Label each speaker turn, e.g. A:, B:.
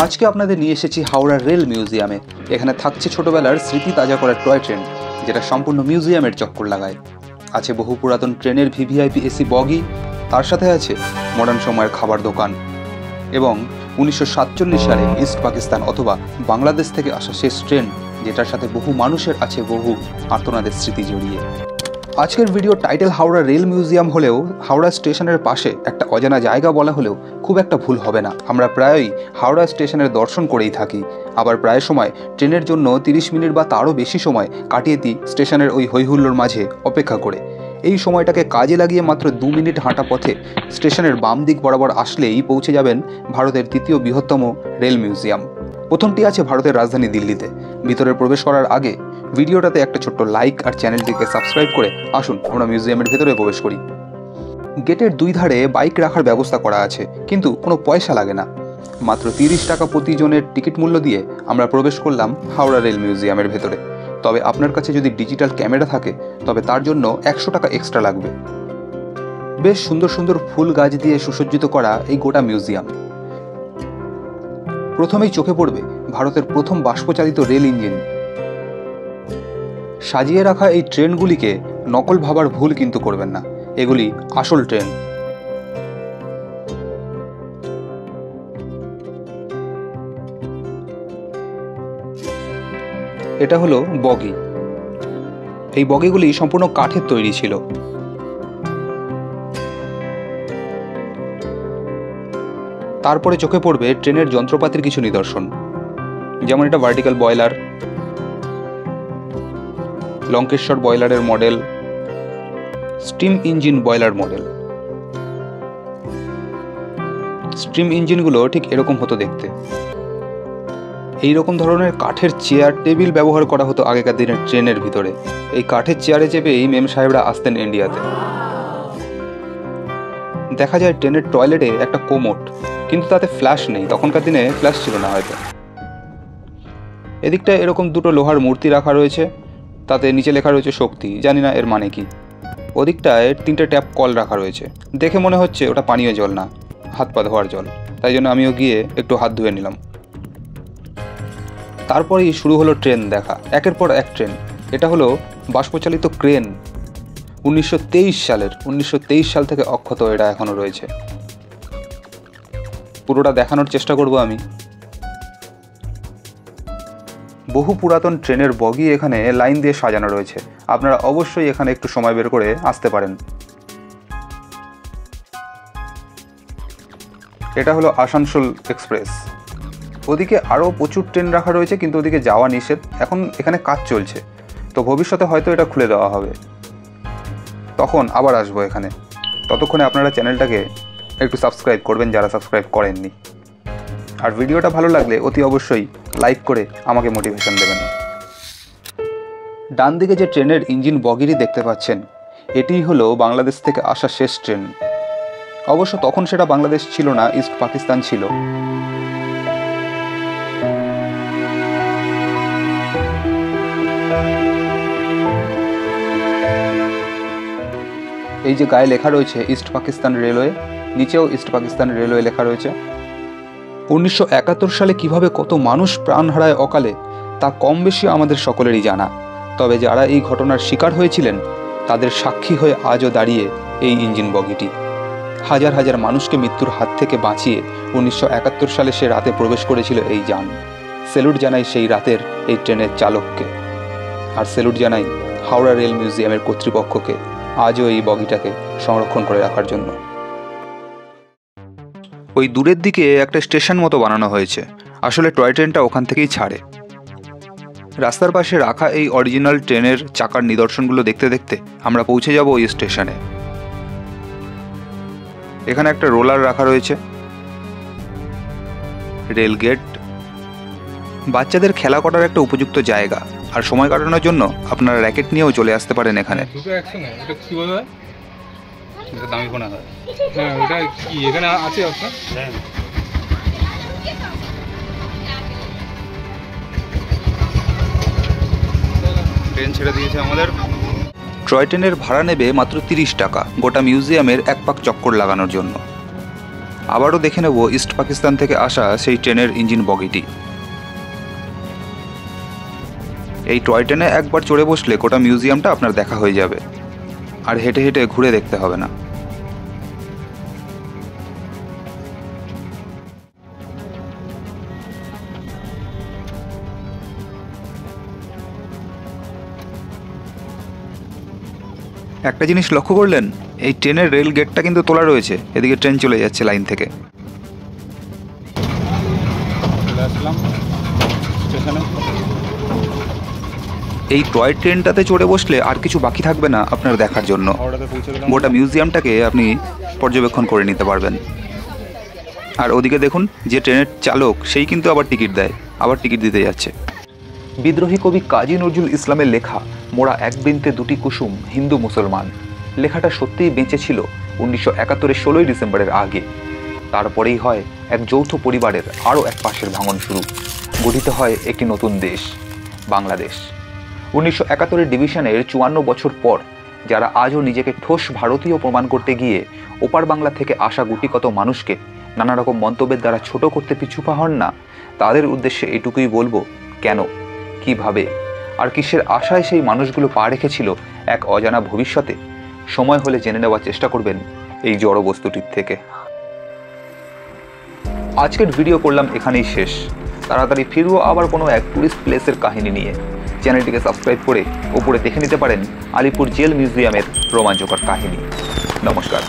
A: আজকে আপনাদের নিয়ে এসেছি হাওড়া রেল মিউজিয়ামে। এখানে থাকছে ছোটবেলার স্মৃতি তাজা করার টয় ট্রেন, যেটা সম্পূর্ণ মিউজিয়ামের চক্কর লাগায়। আছে বহু পুরাতন ট্রেনের ভিভিআইপি এসি বগি, তার সাথে আছে মডার্ন সময়ের খাবার দোকান এবং 1947 সালে ইস্ট পাকিস্তান অথবা বাংলাদেশ থেকে আসা শেষ ট্রেন, যেটার সাথে বহু মানুষের আছে বহু আর্তনাদের স্মৃতি জড়িয়ে। আজকের video title Howrah rail museum হলেও হাওড়া স্টেশনের পাশে একটা অজানা জায়গা বলা হলেও খুব একটা ভুল হবে না। আমরা প্রায়ই হাওড়া স্টেশনের দর্শন করেই থাকি, আবার প্রায় সময় ট্রেনের জন্য 30 মিনিট বা তারও বেশি সময় কাটিয়ে দিই স্টেশনের ওই হৈহুল্লোর মাঝে অপেক্ষা করে। এই সময়টাকে কাজে লাগিয়ে মাত্র 2 মিনিট হাঁটা পথে স্টেশনের বাম দিক বরাবর আসলেই পৌঁছে যাবেন ভারতের তৃতীয় বৃহত্তম রেল মিউজিয়াম। প্রথমটি আছে ভারতের রাজধানী দিল্লিতে। ভিতরে প্রবেশ করার আগে ভিডিওটাতে একটা ছোট্ট লাইক আর চ্যানেলটিকে সাবস্ক্রাইব করে আসুন আমরা মিউজিয়ামের ভেতরে প্রবেশ করি। গেটের দুই ধারে বাইক রাখার ব্যবস্থা করা আছে, কিন্তু কোনো পয়সা লাগে না। মাত্র 30 টাকা প্রতিজনের টিকিট মূল্য দিয়ে আমরা প্রবেশ করলাম হাওড়া রেল মিউজিয়ামের ভেতরে। তবে আপনার কাছে যদি ডিজিটাল ক্যামেরা থাকে তবে তার জন্য 100 টাকা এক্সট্রা লাগবে। বেশ সুন্দর সুন্দর ফুল গাছ দিয়ে সুসজ্জিত করা এই গোটা মিউজিয়াম। প্রথমেই চোখে পড়বে ভারতের প্রথম বাষ্পচালিত রেল ইঞ্জিন। সাজিয়ে রাখা এই ট্রেনগুলিকে নকল ভাবার ভুল কিন্তু করবেন না, এগুলি আসল ট্রেন। এটা হলো বগি। এই বগিগুলি সম্পূর্ণ কাঠের তৈরি ছিল। তারপরে চোখে পড়বে ট্রেনের যন্ত্রপাতির কিছু নিদর্শন, যেমন এটা ভার্টিক্যাল বয়লার, লঙ্কেশ্বর বয়লারের model, steam engine boiler model. Steam ইঞ্জিনগুলো ঠিক এরকম হতো দেখতে। এই রকম ধরনের কাঠের চেয়ার টেবিল ব্যবহার করা হতো আগেকার দিনের ট্রেনের ভিতরে। এই কাঠের চেয়ারে চেপেই মেম সাহেবরা আসতেন ইন্ডিয়াতে। দেখা যায় ট্রেনের টয়লেটে একটা কোমোট, কিন্তু তাতে ফ্ল্যাশ নেই, তখনকার দিনে ফ্ল্যাশ ছিল না হয়তো। এদিকটা এরকম দুটো লোহার মূর্তি রাখা রয়েছে, তাতে নিচে লেখা রয়েছে শক্তি, জানি না এর মানে কি। ওদিকটায় 3টে ট্যাপ কল রাখা রয়েছে, দেখে মনে হচ্ছে ওটা পানীয় জল না, হাত পা ধোয়ার জল, তাই জন্য আমিও গিয়ে একটু হাত ধুয়ে নিলাম। তারপরেই শুরু হলো ট্রেন দেখা, একের পর এক ট্রেন। এটা হলো বাষ্পচালিত ক্রেন, 1923 সাল থেকে অক্ষত এটা এখনও রয়েছে। পুরোটা দেখানোর চেষ্টা করব আমি। বহু পুরাতন ট্রেনের বগি এখানে লাইন দিয়ে সাজানো রয়েছে, আপনারা অবশ্যই এখানে একটু সময় বের করে আসতে পারেন। এটা হলো আসানসোল এক্সপ্রেস। ওদিকে আরও প্রচুর ট্রেন রাখা রয়েছে, কিন্তু ওদিকে যাওয়া নিষেধ, এখন এখানে কাজ চলছে, তো ভবিষ্যতে হয়তো এটা খুলে দেওয়া হবে, তখন আবার আসবো এখানে। ততক্ষণে আপনারা চ্যানেলটাকে একটু সাবস্ক্রাইব করবেন যারা সাবস্ক্রাইব করেননি, আর ভিডিওটা ভালো লাগলে অতি অবশ্যই লাইক করে আমাকে মোটিভেশন দেবেন। ডান দিকে যে ট্রেনের ইঞ্জিন বগিটি দেখতে পাচ্ছেন, এটিই হলো বাংলাদেশ থেকে আসা শেষ ট্রেন। অবশ্য তখন সেটা বাংলাদেশ ছিল না, ইস্ট পাকিস্তান ছিল। এই যে গায়ে লেখা রয়েছে ইস্ট পাকিস্তান রেলওয়ে, নিচেও ইস্ট পাকিস্তান রেলওয়ে লেখা রয়েছে। 1971 সালে কিভাবে কত মানুষ প্রাণ হারায় অকালে, তা কম বেশি আমাদের সকলেরই জানা। তবে যারা এই ঘটনার শিকার হয়েছিলেন তাদের সাক্ষী হয়ে আজও দাঁড়িয়ে এই ইঞ্জিন বগিটি। হাজার হাজার মানুষকে মৃত্যুর হাত থেকে বাঁচিয়ে 1971 সালে সে রাতে প্রবেশ করেছিল এই যান। স্যালুট জানাই সেই রাতের এই ট্রেনের চালককে, আর স্যালুট জানাই হাওড়া রেল মিউজিয়ামের কর্তৃপক্ষকে আজও এই বগিটাকে সংরক্ষণ করে রাখার জন্য। ওই দূরের দিকে একটা স্টেশন মতো বানানো হয়েছে, আসলে টয় ট্রেনটা ওখান থেকেই ছাড়ে। রাস্তার পাশে রাখা এই অরিজিনাল ট্রেনের চাকার নিদর্শনগুলো দেখতে দেখতে আমরা পৌঁছে যাব ওই স্টেশনে। এখানে একটা রোলার রাখা রয়েছে, রেল গেট, বাচ্চাদের খেলা করার একটা উপযুক্ত জায়গা, আর সময় কাটানোর জন্য আপনারা র্যাকেট নিয়েও চলে আসতে পারেন এখানে। ট্রেন ছেড়ে দিয়েছে আমাদের। টয় ট্রেনের ভাড়া নেবে মাত্র 30 টাকা গোটা মিউজিয়ামের এক পাক চক্কর লাগানোর জন্য। আবারও দেখে নেব ইস্ট পাকিস্তান থেকে আসা সেই ট্রেনের ইঞ্জিন বগিটি। এই টয় ট্রেনে একবার চড়ে বসলে গোটা মিউজিয়ামটা আপনার দেখা হয়ে যাবে, আর হেঁটে হেঁটে ঘুরে দেখতে হবে না। একটা জিনিস লক্ষ্য করলেন, এই ট্রেনের রেল গেটটা কিন্তু তোলা রয়েছে, এদিকে ট্রেন চলে যাচ্ছে লাইন থেকে। এই টয় ট্রেনটাতে চড়ে বসলে আর কিছু বাকি থাকবে না আপনার দেখার জন্য, গোটা মিউজিয়ামটাকে আপনি পর্যবেক্ষণ করে নিতে পারবেন। আর ওদিকে দেখুন, যে ট্রেনের চালক সেই কিন্তু আবার টিকিট দেয়, আবার টিকিট দিতে যাচ্ছে। বিদ্রোহী কবি কাজী নজরুল ইসলামের লেখা মোরা এক বৃন্তে দুটি কুসুম হিন্দু মুসলমান লেখাটা সত্যিই বেঁচে ছিল 1971-এর 16ই ডিসেম্বরের আগে। তারপরেই হয় এক যৌথ পরিবারের আরও এক পাশের ভাঙন শুরু, গঠিত হয় একটি নতুন দেশ, বাংলাদেশ। 1971-এর ডিভিশনের 54 বছর পর যারা আজও নিজেকে ঠোস ভারতীয় প্রমাণ করতে গিয়ে ওপার বাংলা থেকে আসা গুটিকত মানুষকে নানা রকম মন্তব্যের দ্বারা ছোট করতে পিছুপা হন না, তাদের উদ্দেশ্যে এটুকুই বলবো, কেন, কিভাবে আর কিসের আশায় সেই মানুষগুলো পা রেখেছিল এক অজানা ভবিষ্যতে, সময় হলে জেনে নেওয়ার চেষ্টা করবেন এই জড় বস্তুটির থেকে। আজকের ভিডিও করলাম এখানেই শেষ। তাড়াতাড়ি ফিরবো আবার কোনো এক টুরিস্ট প্লেসের কাহিনী নিয়ে। চ্যানেলটিকে সাবস্ক্রাইব করে ওপরে দেখে নিতে পারেন আলিপুর জেল মিউজিয়ামের রোমাঞ্চকর কাহিনী। নমস্কার।